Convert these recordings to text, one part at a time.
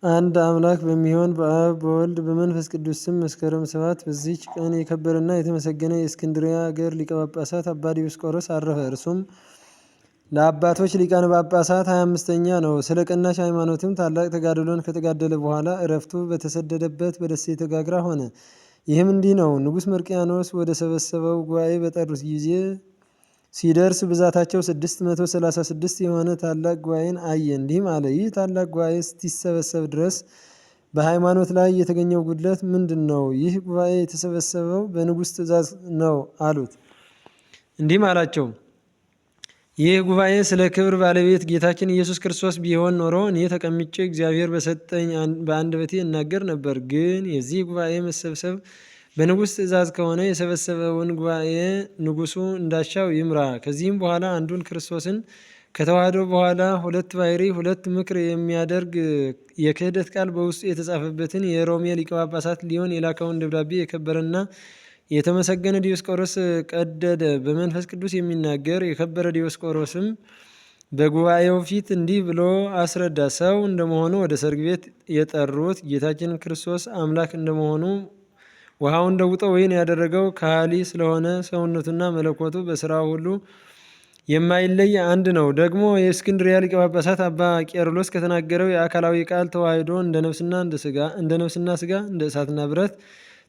አንድ አምላክ በሚሆን በአብ በወልድ በመንፈስ ቅዱስ ስም መስከረም 7 በዚህች ቀን የከበረና የተመሰገነ የእስክንድርያ አገር ሊቀ ጳጳሳት አባ ዲዮስቆሮስ አረፈ። እርሱም ለአባቶች ሊቃነ ጳጳሳት 25ኛ ነው። ስለ ቀናች ሃይማኖትም ታላቅ ተጋድሎን ከተጋደለ በኋላ እረፍቱ በተሰደደበት በደሴተ ጋግራ ሆነ። ይህም እንዲህ ነው። ንጉሥ መርቅያኖስ ወደ ሰበሰበው ጉባኤ በጠሩት ጊዜ ሲደርስ ብዛታቸው 636 የሆነ ታላቅ ጉባኤን አየ። እንዲህም አለ። ይህ ታላቅ ጉባኤ እስቲሰበሰብ ድረስ በሃይማኖት ላይ የተገኘው ጉድለት ምንድን ነው? ይህ ጉባኤ የተሰበሰበው በንጉሥ ትእዛዝ ነው አሉት። እንዲህም አላቸው። ይህ ጉባኤ ስለ ክብር ባለቤት ጌታችን ኢየሱስ ክርስቶስ ቢሆን ኖሮ እኔ ተቀምጬ እግዚአብሔር በሰጠኝ በአንደበቴ እናገር ነበር። ግን የዚህ ጉባኤ መሰብሰብ በንጉሥ ትእዛዝ ከሆነ የሰበሰበውን ጉባኤ ንጉሱ እንዳሻው ይምራ። ከዚህም በኋላ አንዱን ክርስቶስን ከተዋህዶ በኋላ ሁለት ባሕርይ ሁለት ምክር የሚያደርግ የክህደት ቃል በውስጡ የተጻፈበትን የሮሜ ሊቀ ጳጳሳት ሊሆን የላከውን ደብዳቤ የከበረና የተመሰገነ ዲዮስቆሮስ ቀደደ። በመንፈስ ቅዱስ የሚናገር የከበረ ዲዮስቆሮስም በጉባኤው ፊት እንዲህ ብሎ አስረዳ። ሰው እንደመሆኑ ወደ ሰርግ ቤት የጠሩት ጌታችን ክርስቶስ አምላክ እንደመሆኑ ውሃውን ለውጦ ወይን ያደረገው ከሃሊ ስለሆነ ሰውነቱና መለኮቱ በስራው ሁሉ የማይለይ አንድ ነው። ደግሞ የእስክንድርያ ሊቀ ጳጳሳት አባ ቄርሎስ ከተናገረው የአካላዊ ቃል ተዋህዶ እንደ ነፍስና ስጋ እንደ እሳትና ብረት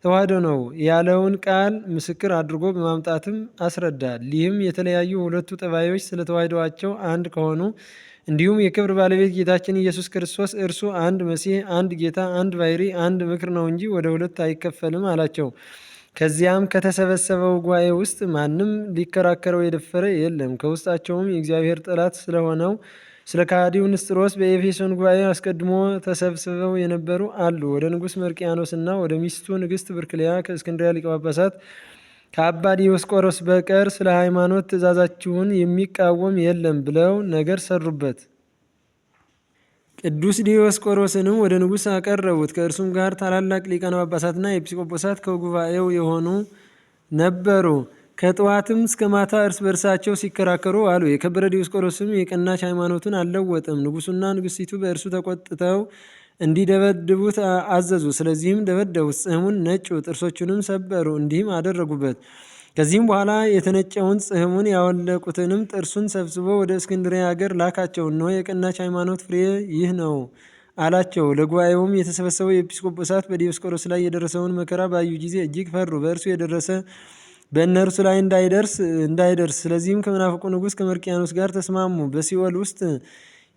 ተዋህዶ ነው ያለውን ቃል ምስክር አድርጎ በማምጣትም አስረዳ። ይህም የተለያዩ ሁለቱ ጠባዮች ስለተዋህዶአቸው አንድ ከሆኑ እንዲሁም የክብር ባለቤት ጌታችን ኢየሱስ ክርስቶስ እርሱ አንድ መሲህ፣ አንድ ጌታ፣ አንድ ባሕርይ፣ አንድ ምክር ነው እንጂ ወደ ሁለት አይከፈልም አላቸው። ከዚያም ከተሰበሰበው ጉባኤ ውስጥ ማንም ሊከራከረው የደፈረ የለም። ከውስጣቸውም የእግዚአብሔር ጠላት ስለሆነው ስለ ከሃዲው ንስጥሮስ በኤፌሶን ጉባኤ አስቀድሞ ተሰብስበው የነበሩ አሉ። ወደ ንጉሥ መርቅያኖስና ወደ ሚስቱ ንግሥት ብርክልያ ከእስክንድርያ ሊቀ ጳጳሳት ከአባ ዲዮስቆሮስ በቀር ስለ ሃይማኖት ትእዛዛችሁን የሚቃወም የለም ብለው ነገር ሰሩበት። ቅዱስ ዲዮስቆሮስንም ወደ ንጉሥ አቀረቡት። ከእርሱም ጋር ታላላቅ ሊቃነ ጳጳሳትና ኤጲስቆጶሳት ከጉባኤው የሆኑ ነበሩ። ከጠዋትም እስከ ማታ እርስ በርሳቸው ሲከራከሩ አሉ። የከበረ ዲዮስቆሮስም የቀናች ሃይማኖቱን አልለወጠም። ንጉሡና ንግሥቲቱ በእርሱ ተቆጥተው እንዲደበድቡት አዘዙ። ስለዚህም ደበደቡት፣ ጽሕሙን ነጩ፣ ጥርሶቹንም ሰበሩ። እንዲህም አደረጉበት። ከዚህም በኋላ የተነጨውን ጽሕሙን ያወለቁትንም ጥርሱን ሰብስቦ ወደ እስክንድርያ ሀገር ላካቸው። እነሆ የቀናች ሃይማኖት ፍሬ ይህ ነው አላቸው። ለጉባኤውም የተሰበሰበው ኤጲስቆጶሳት በዲዮስቆሮስ ላይ የደረሰውን መከራ ባዩ ጊዜ እጅግ ፈሩ። በእርሱ የደረሰ በእነርሱ ላይ እንዳይደርስ። ስለዚህም ከመናፍቁ ንጉሥ ከመርቅያኖስ ጋር ተስማሙ። በሲኦል ውስጥ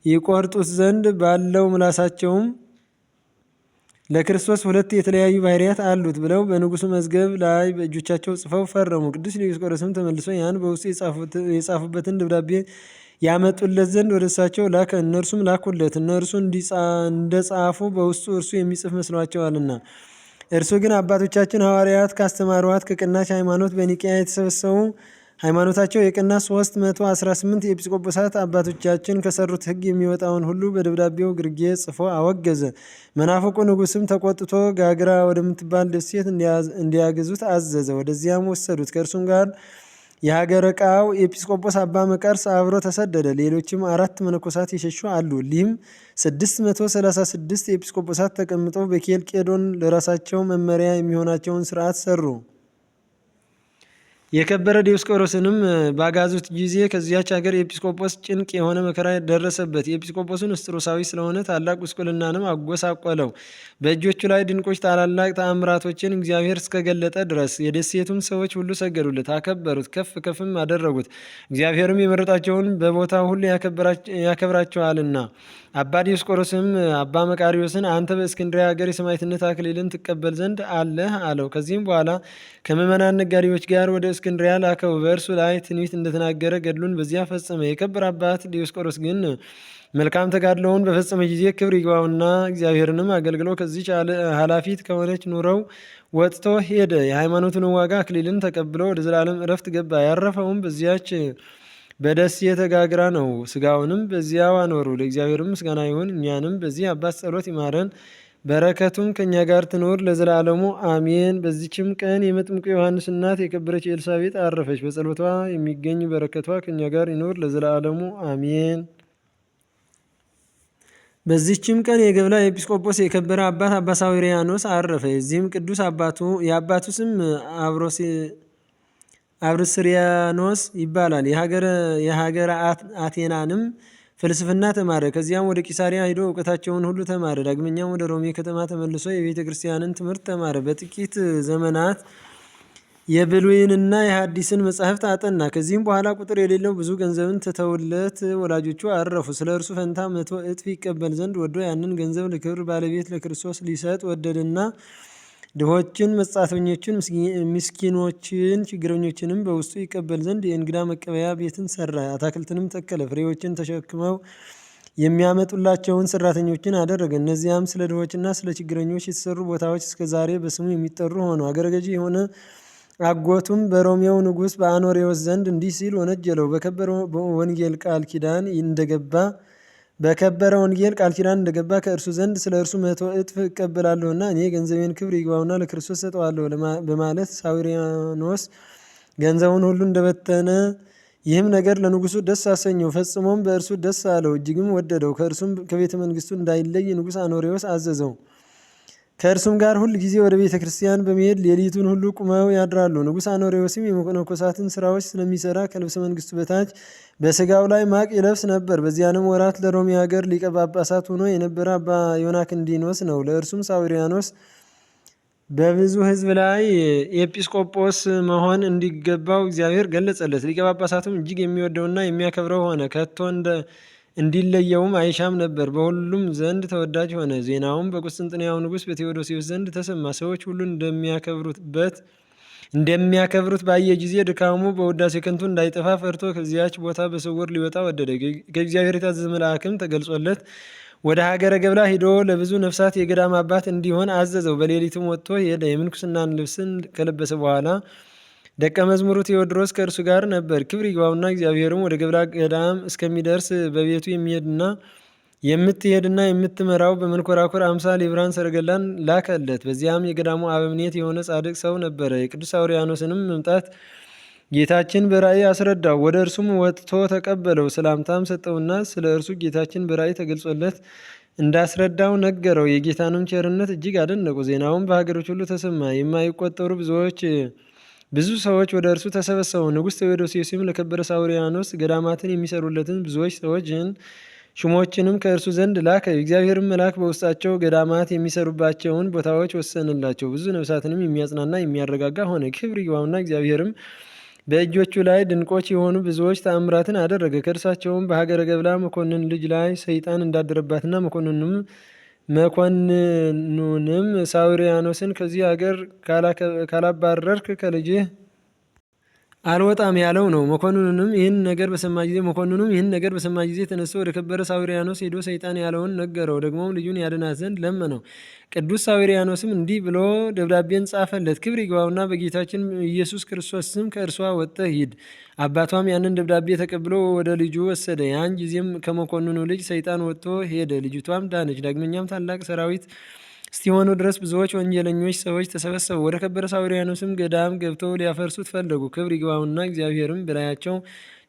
ይቆርጡት ዘንድ ባለው ምላሳቸውም ለክርስቶስ ሁለት የተለያዩ ባሕርያት አሉት ብለው በንጉሱ መዝገብ ላይ በእጆቻቸው ጽፈው ፈረሙ። ቅዱስ ዲዮስቆሮስም ተመልሶ ያን በውስጡ የጻፉበትን ደብዳቤ ያመጡለት ዘንድ ወደ እሳቸው ላከ። እነርሱም ላኩለት። እነርሱ እንደጻፉ በውስጡ እርሱ የሚጽፍ መስሏቸዋልና። እርሱ ግን አባቶቻችን ሐዋርያት ካስተማሯት ከቀናች ሃይማኖት በኒቅያ የተሰበሰቡ ሃይማኖታቸው የቀና 318 የኤጲስቆጶሳት አባቶቻችን ከሰሩት ሕግ የሚወጣውን ሁሉ በደብዳቤው ግርጌ ጽፎ አወገዘ። መናፍቁ ንጉሥም ተቆጥቶ ጋግራ ወደምትባል ደሴት እንዲያገዙት አዘዘ። ወደዚያም ወሰዱት። ከእርሱም ጋር የሀገረ ቃው ኤጲስቆጶስ አባ መቃርስ አብሮ ተሰደደ። ሌሎችም 4 መነኮሳት የሸሹ አሉ። ሊህም 636 ኤጲስቆጶሳት ተቀምጠው በኬልቄዶን ለራሳቸው መመሪያ የሚሆናቸውን ስርዓት ሰሩ። የከበረ ዲዮስቆሮስንም ባጋዙት ጊዜ ከዚያች ሀገር ኤጲስቆጶስ ጭንቅ የሆነ መከራ ደረሰበት። የኤጲስቆጶሱ ንስጥሮሳዊ ስለሆነ ታላቅ ጉስቁልናንም አጎሳቆለው። በእጆቹ ላይ ድንቆች ታላላቅ ተአምራቶችን እግዚአብሔር እስከገለጠ ድረስ የደሴቱም ሰዎች ሁሉ ሰገዱለት፣ አከበሩት፣ ከፍ ከፍም አደረጉት። እግዚአብሔርም የመረጣቸውን በቦታው ሁሉ ያከብራቸዋልና። አባ ዲዮስቆሮስም አባ መቃርዮስን አንተ በእስክንድርያ ሀገር የሰማዕትነት አክሊልን ትቀበል ዘንድ አለህ አለው። ከዚህም በኋላ ከምዕመናን ነጋዴዎች ጋር ወደ እስክንድርያ ላከው። በእርሱ ላይ ትንቢት እንደተናገረ ገድሉን በዚያ ፈጸመ። የከበረ አባት ዲዮስቆሮስ ግን መልካም ተጋድሎውን በፈጸመ ጊዜ ክብር ይግባውና እግዚአብሔርንም አገልግሎ ከዚች ኃላፊት ከሆነች ኑረው ወጥቶ ሄደ። የሃይማኖቱን ዋጋ አክሊልን ተቀብሎ ወደ ዘላለም እረፍት ገባ። ያረፈውም በዚያች በደሴተ ጋግራ ነው። ስጋውንም በዚያው አኖሩ። ለእግዚአብሔርም ምስጋና ይሁን፣ እኛንም በዚህ አባት ጸሎት ይማረን፣ በረከቱም ከእኛ ጋር ትኖር ለዘላለሙ አሜን። በዚችም ቀን የመጥምቁ ዮሐንስ እናት የከበረች ኤልሳቤጥ አረፈች። በጸሎቷ የሚገኝ በረከቷ ከእኛ ጋር ይኖር ለዘላለሙ አሜን። በዚህችም ቀን የገብላ ኤጲስቆጶስ የከበረ አባት አባ ሳዊሪያኖስ አረፈ። የዚህም ቅዱስ የአባቱ ስም አብርስሪያኖስ ይባላል። የሀገረ አቴናንም ፍልስፍና ተማረ። ከዚያም ወደ ቂሳሪያ ሂዶ እውቀታቸውን ሁሉ ተማረ። ዳግመኛም ወደ ሮሜ ከተማ ተመልሶ የቤተ ክርስቲያንን ትምህርት ተማረ። በጥቂት ዘመናት የብሉይንና የሐዲስን መጻሕፍት አጠና። ከዚህም በኋላ ቁጥር የሌለው ብዙ ገንዘብን ትተውለት ወላጆቹ አረፉ። ስለ እርሱ ፈንታ 100 እጥፍ ይቀበል ዘንድ ወዶ ያንን ገንዘብ ለክብር ባለቤት ለክርስቶስ ሊሰጥ ወደደና ድሆችን፣ መጻተኞችን፣ ምስኪኖችን፣ ችግረኞችንም በውስጡ ይቀበል ዘንድ የእንግዳ መቀበያ ቤትን ሰራ። አታክልትንም ተከለ። ፍሬዎችን ተሸክመው የሚያመጡላቸውን ሰራተኞችን አደረገ። እነዚያም ስለ ድሆችና ስለ ችግረኞች የተሰሩ ቦታዎች እስከዛሬ በስሙ የሚጠሩ ሆኑ። አገረ ገዢ የሆነ አጎቱም በሮሜው ንጉሥ በአኖሬዎስ ዘንድ እንዲህ ሲል ወነጀለው። በከበረ ወንጌል ቃል ኪዳን እንደገባ ከእርሱ ዘንድ ስለ እርሱ 100 እጥፍ እቀበላለሁና እኔ ገንዘቤን ክብር ይግባውና ለክርስቶስ ሰጠዋለሁ በማለት ሳዊሪያኖስ ገንዘቡን ሁሉ እንደበተነ፣ ይህም ነገር ለንጉሱ ደስ አሰኘው። ፈጽሞም በእርሱ ደስ አለው፣ እጅግም ወደደው። ከእርሱም ከቤተ መንግስቱ እንዳይለይ ንጉሥ አኖሬዎስ አዘዘው። ከእርሱም ጋር ሁል ጊዜ ወደ ቤተ ክርስቲያን በመሄድ ሌሊቱን ሁሉ ቁመው ያድራሉ። ንጉሥ አኖሬዎስም የመነኮሳትን ስራዎች ስለሚሰራ ከልብሰ መንግስቱ በታች በስጋው ላይ ማቅ ይለብስ ነበር። በዚያንም ወራት ለሮሚ ሀገር ሊቀ ጳጳሳት ሆኖ የነበረ አባ ዮናክንዲኖስ ነው። ለእርሱም ሳዊሪያኖስ በብዙ ሕዝብ ላይ ኤጲስቆጶስ መሆን እንዲገባው እግዚአብሔር ገለጸለት። ሊቀ ጳጳሳቱም እጅግ የሚወደውና የሚያከብረው ሆነ። ከቶ እንዲለየውም አይሻም ነበር። በሁሉም ዘንድ ተወዳጅ ሆነ። ዜናውም በቁስጥንጥንያው ንጉሥ በቴዎዶሲዎስ ዘንድ ተሰማ። ሰዎች ሁሉ እንደሚያከብሩት ባየ ጊዜ ድካሙ በውዳሴ ከንቱ እንዳይጠፋ ፈርቶ ከዚያች ቦታ በስውር ሊወጣ ወደደ። ከእግዚአብሔር የታዘዘ መልአክም ተገልጾለት ወደ ሀገረ ገብላ ሂዶ ለብዙ ነፍሳት የገዳም አባት እንዲሆን አዘዘው። በሌሊትም ወጥቶ ሄደ። የምንኩስናን ልብስን ከለበሰ በኋላ ደቀ መዝሙሩ ቴዎድሮስ ከእርሱ ጋር ነበር። ክብር ይግባውና እግዚአብሔርም ወደ ገብላ ገዳም እስከሚደርስ በቤቱ የምትሄድና የምትመራው በመንኮራኩር አምሳል የብርሃን ሰረገላን ላከለት። በዚያም የገዳሙ አበምኔት የሆነ ጻድቅ ሰው ነበረ። የቅዱስ ሳዊሪያኖስንም መምጣት ጌታችን በራእይ አስረዳው። ወደ እርሱም ወጥቶ ተቀበለው። ሰላምታም ሰጠውና ስለ እርሱ ጌታችን በራእይ ተገልጾለት እንዳስረዳው ነገረው። የጌታንም ቸርነት እጅግ አደነቁ። ዜናውም በሀገሮች ሁሉ ተሰማ። የማይቆጠሩ ብዙ ሰዎች ወደ እርሱ ተሰበሰቡ። ንጉሥ ቴዎዶሲዮስም ለከበረ ሳዊሪያኖስ ገዳማትን የሚሰሩለትን ብዙዎች ሹሞችንም ከእርሱ ዘንድ ላከ። የእግዚአብሔርን መልአክ በውስጣቸው ገዳማት የሚሰሩባቸውን ቦታዎች ወሰንላቸው። ብዙ ነፍሳትንም የሚያጽናና የሚያረጋጋ ሆነ። ክብር ይግባውና እግዚአብሔርም በእጆቹ ላይ ድንቆች የሆኑ ብዙዎች ተአምራትን አደረገ። ከእርሳቸውም በሀገረ ገብላ መኮንን ልጅ ላይ ሰይጣን እንዳደረባትና መኮንኑንም ሳዊሪያኖስን ከዚህ ሀገር ካላባረርክ ከልጅህ አልወጣም ያለው ነው። መኮንኑም ይህን ነገር በሰማ ጊዜ ተነስቶ ወደ ከበረ ሳዊሪያኖስ ሄዶ ሰይጣን ያለውን ነገረው። ደግሞም ልጁን ያድናት ዘንድ ለመነው። ቅዱስ ሳዊሪያኖስም እንዲህ ብሎ ደብዳቤን ጻፈለት። ክብር ይግባውና በጌታችን ኢየሱስ ክርስቶስ ስም ከእርሷ ወጥተህ ሂድ። አባቷም ያንን ደብዳቤ ተቀብሎ ወደ ልጁ ወሰደ። ያን ጊዜም ከመኮንኑ ልጅ ሰይጣን ወጥቶ ሄደ። ልጅቷም ዳነች። ዳግመኛም ታላቅ ሰራዊት እስቲሆኑ ድረስ ብዙዎች ወንጀለኞች ሰዎች ተሰበሰቡ። ወደ ከበረ ሳዊሪያኖስም ገዳም ገብተው ሊያፈርሱት ፈለጉ። ክብር ይግባውና እግዚአብሔርም በላያቸው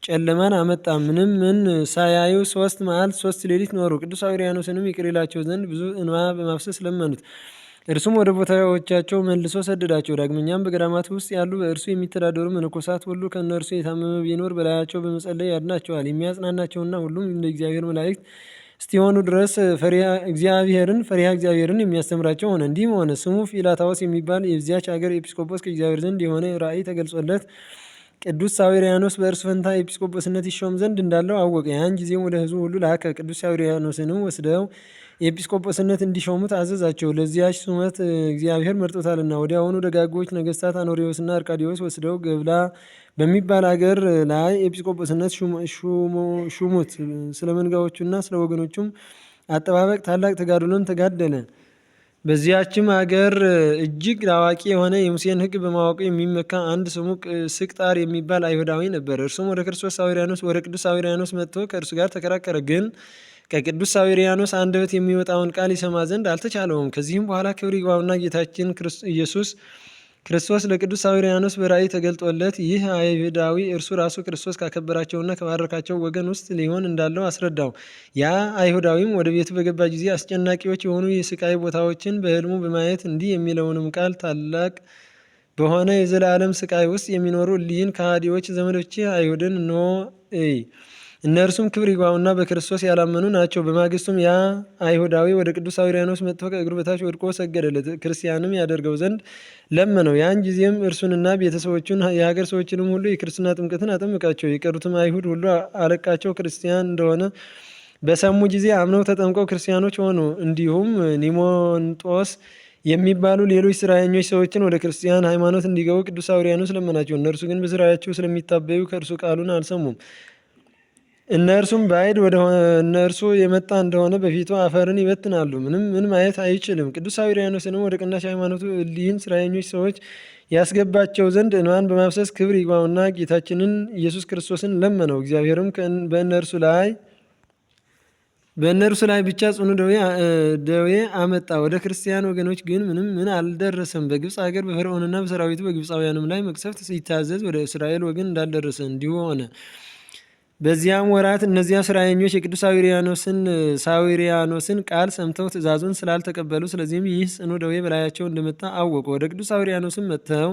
ጨለማን አመጣ። ምን ሳያዩ 3 መዓልት 3 ሌሊት ኖሩ። ቅዱስ ሳዊሪያኖስንም ይቅር ይላቸው ዘንድ ብዙ እንባ በማፍሰስ ለመኑት። እርሱም ወደ ቦታዎቻቸው መልሶ ሰደዳቸው። ዳግመኛም በገዳማት ውስጥ ያሉ በእርሱ የሚተዳደሩ መነኮሳት ሁሉ ከእነርሱ የታመመ ቢኖር በላያቸው በመጸለይ ያድናቸዋል። የሚያጽናናቸውና ሁሉም እንደ እግዚአብሔር መላእክት እስቲሆኑ ድረስ ፈሪሃ እግዚአብሔርን የሚያስተምራቸው ሆነ። እንዲህም ሆነ ስሙ ፊላታዎስ የሚባል የዚያች ሀገር ኤጲስቆጶስ ከእግዚአብሔር ዘንድ የሆነ ራእይ ተገልጾለት ቅዱስ ሳዊሪያኖስ በእርሱ ፈንታ ኤጲስቆጶስነት ይሾም ዘንድ እንዳለው አወቀ። ያን ጊዜም ወደ ሕዝቡ ሁሉ ላከ። ቅዱስ ሳዊሪያኖስንም ወስደው ኤጲስቆጶስነት እንዲሾሙት አዘዛቸው። ለዚያች ሹመት እግዚአብሔር መርጦታልና። ወዲያውኑ ደጋጎች ነገስታት አኖሬዎስና አርቃዲዎስ ወስደው ገብላ በሚባል አገር ላይ ኤጲስቆጶስነት ሹሙት። ስለ መንጋዎቹና ስለ ወገኖቹም አጠባበቅ ታላቅ ተጋድሎን ተጋደለ። በዚያችም አገር እጅግ አዋቂ የሆነ የሙሴን ሕግ በማወቁ የሚመካ አንድ ስሙ ስቅጣር የሚባል አይሁዳዊ ነበር። እርሱም ወደ ቅዱስ ሳዊሪያኖስ መጥቶ ከእርሱ ጋር ተከራከረ። ግን ከቅዱስ ሳዊሪያኖስ አንደበት የሚወጣውን ቃል ይሰማ ዘንድ አልተቻለውም። ከዚህም በኋላ ክብር ይግባውና ጌታችን ኢየሱስ ክርስቶስ ለቅዱስ ሳዊሪያኖስ በራእይ ተገልጦለት ይህ አይሁዳዊ እርሱ ራሱ ክርስቶስ ካከበራቸውና ከባረካቸው ወገን ውስጥ ሊሆን እንዳለው አስረዳው። ያ አይሁዳዊም ወደ ቤቱ በገባ ጊዜ አስጨናቂዎች የሆኑ የስቃይ ቦታዎችን በሕልሙ በማየት እንዲህ የሚለውንም ቃል ታላቅ በሆነ የዘላለም ስቃይ ውስጥ የሚኖሩ እሊህን ከሃዲዎች ዘመዶቼ አይሁድን እንሆ እይ። እነርሱም ክብር ይግባውና በክርስቶስ ያላመኑ ናቸው። በማግስቱም ያ አይሁዳዊ ወደ ቅዱስ ሳዊሪያኖስ መጥቶ ከእግሩ በታች ወድቆ ሰገደለት፣ ክርስቲያንም ያደርገው ዘንድ ለመነው። ያን ጊዜም እርሱንና ቤተሰቦቹን የሀገር ሰዎችንም ሁሉ የክርስትና ጥምቀትን አጠምቃቸው። የቀሩትም አይሁድ ሁሉ አለቃቸው ክርስቲያን እንደሆነ በሰሙ ጊዜ አምነው ተጠምቀው ክርስቲያኖች ሆኑ። እንዲሁም ኒሞንጦስ የሚባሉ ሌሎች ስራየኞች ሰዎችን ወደ ክርስቲያን ሃይማኖት እንዲገቡ ቅዱስ ሳዊሪያኖስ ለመናቸው። እነርሱ ግን በስራያቸው ስለሚታበዩ ከእርሱ ቃሉን አልሰሙም። እነርሱም ባዕድ ወደ እነርሱ የመጣ እንደሆነ በፊቱ አፈርን ይበትናሉ፣ ምን ማየት አይችልም። ቅዱስ ሳዊሪያኖስንም ወደ ቀናች ሃይማኖቱ እሊህን ስራየኞች ሰዎች ያስገባቸው ዘንድ እንባን በማፍሰስ ክብር ይግባውና ጌታችንን ኢየሱስ ክርስቶስን ለመነው። እግዚአብሔርም በእነርሱ ላይ ብቻ ጽኑ ደዌ አመጣ። ወደ ክርስቲያን ወገኖች ግን ምን አልደረሰም። በግብፅ ሀገር በፈርዖንና በሰራዊቱ በግብፃውያንም ላይ መቅሰፍት ሲታዘዝ ወደ እስራኤል ወገን እንዳልደረሰ እንዲሁ ሆነ። በዚያም ወራት እነዚያ ስራየኞች የቅዱስ ሳዊሪያኖስን ቃል ሰምተው ትእዛዙን ስላልተቀበሉ፣ ስለዚህም ይህ ጽኑ ደዌ በላያቸው እንደመጣ አወቁ። ወደ ቅዱስ ሳዊሪያኖስም መጥተው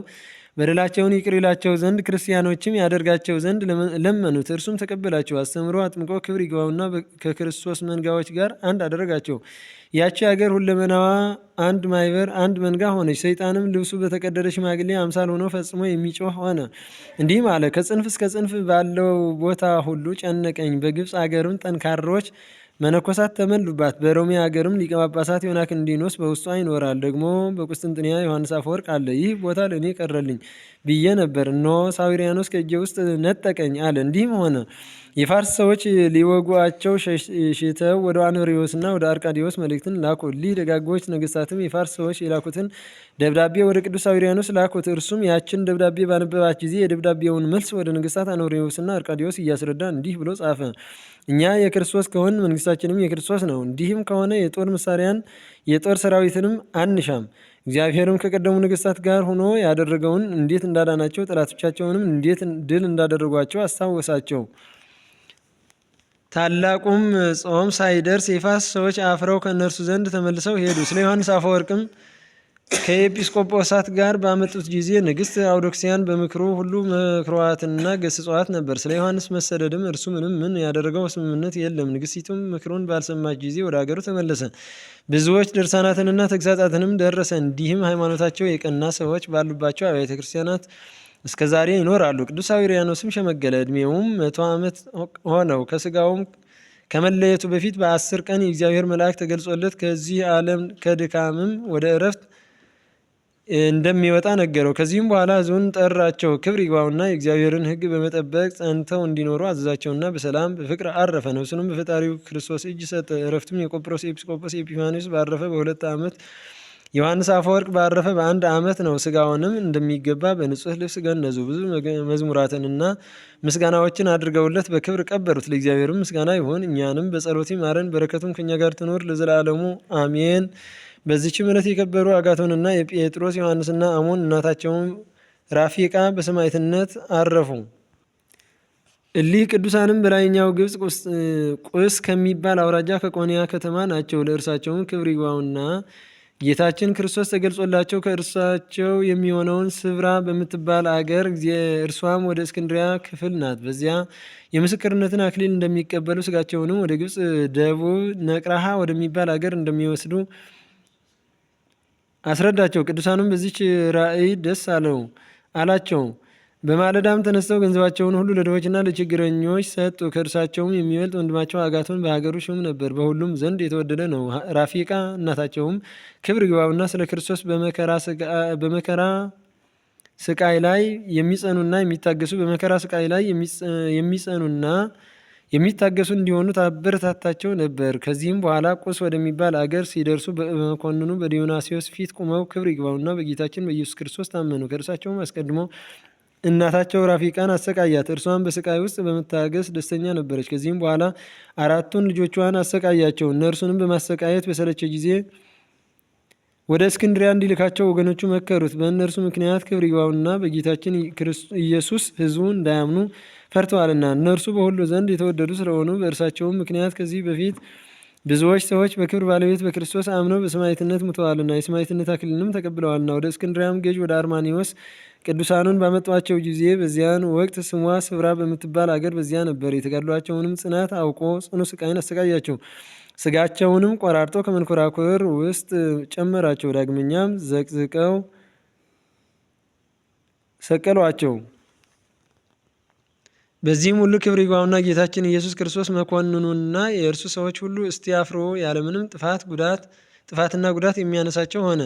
በደላቸውን ይቅር ይላቸው ዘንድ ክርስቲያኖችም ያደርጋቸው ዘንድ ለመኑት። እርሱም ተቀበላቸው። አስተምሮ አጥምቆ ክብር ይግባውና ከክርስቶስ መንጋዎች ጋር አንድ አደረጋቸው። ያቺ ሀገር ሁለመናዋ አንድ ማይበር አንድ መንጋ ሆነች። ሰይጣንም ልብሱ በተቀደደ ሽማግሌ አምሳል ሆኖ ፈጽሞ የሚጮህ ሆነ። እንዲህም አለ፣ ከጽንፍ እስከ ጽንፍ ባለው ቦታ ሁሉ ጨነቀኝ። በግብፅ ሀገርም ጠንካሮች መነኮሳት ተመሉባት። በሮሜ ሀገርም ሊቀ ጳጳሳት ዮናክንዲኖስ በውስጧ ይኖራል። ደግሞ በቁስጥንጥንያ ዮሐንስ አፈወርቅ አለ። ይህ ቦታ ለእኔ ቀረልኝ ብዬ ነበር፣ እነሆ ሳዊሪያኖስ ከእጄ ውስጥ ነጠቀኝ አለ። እንዲህም ሆነ፣ የፋርስ ሰዎች ሊወጉአቸው ሽተው ወደ አኖሪዎስና ወደ አርቃዲዎስ መልእክትን ላኩ። እሊህ ደጋጎች ነገስታትም የፋርስ ሰዎች የላኩትን ደብዳቤ ወደ ቅዱስ ሳዊሪያኖስ ላኩት። እርሱም ያችን ደብዳቤ ባነበባት ጊዜ የደብዳቤውን መልስ ወደ ነገስታት አኖሪዎስና አርቃዲዎስ እያስረዳ እንዲህ ብሎ ጻፈ። እኛ የክርስቶስ ከሆን መንግስታችንም የክርስቶስ ነው። እንዲህም ከሆነ የጦር መሳሪያን የጦር ሰራዊትንም አንሻም። እግዚአብሔርም ከቀደሙ ነገስታት ጋር ሆኖ ያደረገውን እንዴት እንዳዳናቸው ጠላቶቻቸውንም እንዴት ድል እንዳደረጓቸው አስታወሳቸው። ታላቁም ጾም ሳይደርስ የፋርስ ሰዎች አፍረው ከእነርሱ ዘንድ ተመልሰው ሄዱ። ስለ ዮሐንስ አፈወርቅም ከኤጲስቆጶሳት ጋር ባመጡት ጊዜ ንግስት አውዶክሲያን በምክሩ ሁሉ መክሯዋትና ገስጸዋት ነበር። ስለ ዮሐንስ መሰደድም እርሱ ምን ያደረገው ስምምነት የለም። ንግስቲቱም ምክሩን ባልሰማች ጊዜ ወደ ሀገሩ ተመለሰ። ብዙዎች ድርሳናትንና ተግሳጻትንም ደረሰ። እንዲህም ሃይማኖታቸው የቀና ሰዎች ባሉባቸው አብያተ ክርስቲያናት እስከ ዛሬ ይኖራሉ። ቅዱስ ሳዊሪያኖስም ሸመገለ፣ ዕድሜውም 100 ዓመት ሆነው። ከስጋውም ከመለየቱ በፊት በ10 ቀን የእግዚአብሔር መልአክ ተገልጾለት ከዚህ ዓለም ከድካምም ወደ እረፍት እንደሚወጣ ነገረው። ከዚህም በኋላ ሕዝቡን ጠራቸው። ክብር ይግባውና የእግዚአብሔርን ሕግ በመጠበቅ ጸንተው እንዲኖሩ አዘዛቸውና በሰላም በፍቅር አረፈ። ነፍሱንም በፈጣሪው ክርስቶስ እጅ ሰጠ። እረፍቱም የቆጵሮስ ኤጲስቆጶስ ኤጲፋንዮስ ባረፈ በ2 ዓመት፣ ዮሐንስ አፈወርቅ ባረፈ በ1 ዓመት ነው። ስጋውንም እንደሚገባ በንጹሕ ልብስ ገነዙ። ብዙ መዝሙራትንና ምስጋናዎችን አድርገውለት በክብር ቀበሩት። ለእግዚአብሔርም ምስጋና ይሁን፣ እኛንም በጸሎቱ ይማረን፣ በረከቱም ከኛ ጋር ትኖር ለዘላለሙ አሜን። በዚች ዕለት የከበሩ አጋቶንና የጴጥሮስ ዮሐንስና አሞን እናታቸውም ራፊቃ በሰማዕትነት አረፉ። እሊህ ቅዱሳንም በላይኛው ግብፅ ቁስ ከሚባል አውራጃ ከቆንያ ከተማ ናቸው። ለእርሳቸውም ክብር ይግባውና ጌታችን ክርስቶስ ተገልጾላቸው ከእርሳቸው የሚሆነውን ስብራ በምትባል አገር እርሷም ወደ እስክንድሪያ ክፍል ናት። በዚያ የምስክርነትን አክሊል እንደሚቀበሉ ስጋቸውንም ወደ ግብፅ ደቡብ ነቅራሃ ወደሚባል አገር እንደሚወስዱ አስረዳቸው። ቅዱሳኑም በዚች ራእይ ደስ አላቸው። በማለዳም ተነስተው ገንዘባቸውን ሁሉ ለድሆችና ለችግረኞች ሰጡ። ከእርሳቸውም የሚበልጥ ወንድማቸው አጋቶን በሀገሩ ሹም ነበር፣ በሁሉም ዘንድ የተወደደ ነው። ራፊቃ እናታቸውም ክብር ይግባውና ስለ ክርስቶስ በመከራ ስቃይ ላይ የሚጸኑና የሚታገሱ በመከራ ስቃይ ላይ የሚጸኑና የሚታገሱ እንዲሆኑ ታበረታታቸው ነበር። ከዚህም በኋላ ቁስ ወደሚባል አገር ሲደርሱ በመኮንኑ በዲዮናስዮስ ፊት ቁመው ክብር ይግባውና በጌታችን በኢየሱስ ክርስቶስ ታመኑ። ከእርሳቸውም አስቀድሞ እናታቸው ራፊቃን አሰቃያት። እርሷን በስቃይ ውስጥ በመታገስ ደስተኛ ነበረች። ከዚህም በኋላ 4ቱን ልጆቿን አሰቃያቸው። እነርሱንም በማሰቃየት በሰለቸ ጊዜ ወደ እስክንድሪያ እንዲልካቸው ወገኖቹ መከሩት። በእነርሱ ምክንያት ክብር ይግባውና በጌታችን ኢየሱስ ሕዝቡ እንዳያምኑ ፈርተዋልና፣ እነርሱ በሁሉ ዘንድ የተወደዱ ስለሆኑ በእርሳቸውም ምክንያት ከዚህ በፊት ብዙዎች ሰዎች በክብር ባለቤት በክርስቶስ አምነው በሰማዕትነት ሙተዋልና የሰማዕትነት አክሊልንም ተቀብለዋልና። ወደ እስክንድሪያም ገዥ ወደ አርማኒዎስ ቅዱሳኑን ባመጧቸው ጊዜ በዚያን ወቅት ስሟ ስፍራ በምትባል አገር በዚያ ነበር። የተጋድሏቸውንም ጽናት አውቆ ጽኑ ስቃይን አሰቃያቸው። ስጋቸውንም ቆራርጦ ከመንኮራኩር ውስጥ ጨመራቸው። ዳግመኛም ዘቅዝቀው ሰቀሏቸው። በዚህም ሁሉ ክብር ይግባውና ጌታችን ኢየሱስ ክርስቶስ መኮንኑና የእርሱ ሰዎች ሁሉ እስቲያፍሩ ያለምንም ጥፋትና ጉዳት የሚያነሳቸው ሆነ።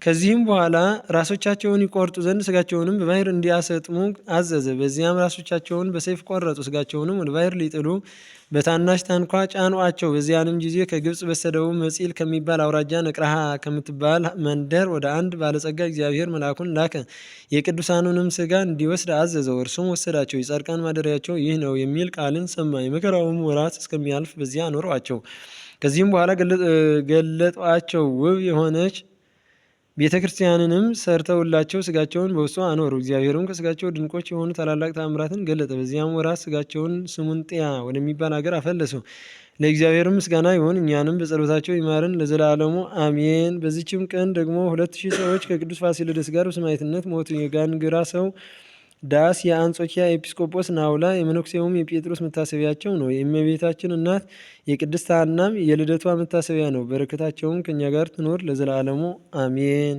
ከዚህም በኋላ ራሶቻቸውን ይቆርጡ ዘንድ ስጋቸውንም በባህር እንዲያሰጥሙ አዘዘ። በዚያም ራሶቻቸውን በሰይፍ ቆረጡ። ስጋቸውንም ወደ ባህር ሊጥሉ በታናሽ ታንኳ ጫኗቸው። በዚያንም ጊዜ ከግብፅ በስተደቡብ መጺል ከሚባል አውራጃ ነቅረሃ ከምትባል መንደር ወደ አንድ ባለጸጋ እግዚአብሔር መልአኩን ላከ። የቅዱሳኑንም ስጋ እንዲወስድ አዘዘው። እርሱም ወሰዳቸው። የጻድቃን ማደሪያቸው ይህ ነው የሚል ቃልን ሰማ። የመከራውም ወራት እስከሚያልፍ በዚያ አኖሯቸው። ከዚህም በኋላ ገለጧቸው። ውብ የሆነች ቤተ ክርስቲያንንም ሰርተውላቸው ስጋቸውን በውስጡ አኖሩ። እግዚአብሔርም ከስጋቸው ድንቆች የሆኑ ታላላቅ ተአምራትን ገለጠ። በዚያም ወራት ስጋቸውን ስሙንጥያ ወደሚባል ሀገር አፈለሱ። ለእግዚአብሔር ምስጋና ይሁን፣ እኛንም በጸሎታቸው ይማርን ለዘላለሙ አሜን። በዚችም ቀን ደግሞ 2000 ሰዎች ከቅዱስ ፋሲለደስ ጋር በሰማዕትነት ሞቱ። የጋንግራ ሰው ዳስ፣ የአንጾኪያ ኤጲስቆጶስ ናውላ፣ የመነኩሴውም የጴጥሮስ መታሰቢያቸው ነው። የእመቤታችን እናት የቅድስት ሐናም የልደቷ መታሰቢያ ነው። በረከታቸውም ከእኛ ጋር ትኖር ለዘላለሙ አሜን።